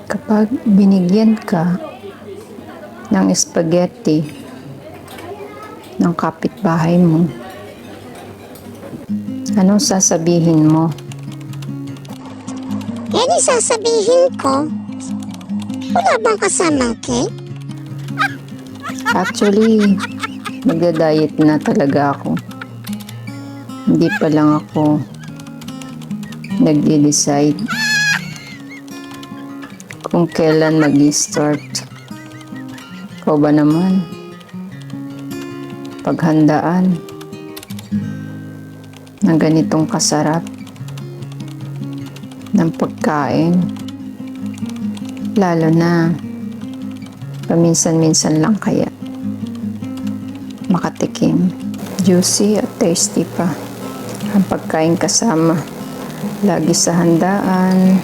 Kapag binigyan ka ng spaghetti ng kapitbahay mo, anong sasabihin mo? Yan yung sasabihin ko. Wala bang kasamang cake? Actually, magda-diet na talaga ako. Hindi pa lang ako nagde-decide kung kailan mag-start. Ikaw ba naman? Paghandaan ng ganitong kasarap ng pagkain, lalo na paminsan-minsan lang kaya makatikim. Juicy at tasty pa ang pagkain kasama lagi sa handaan,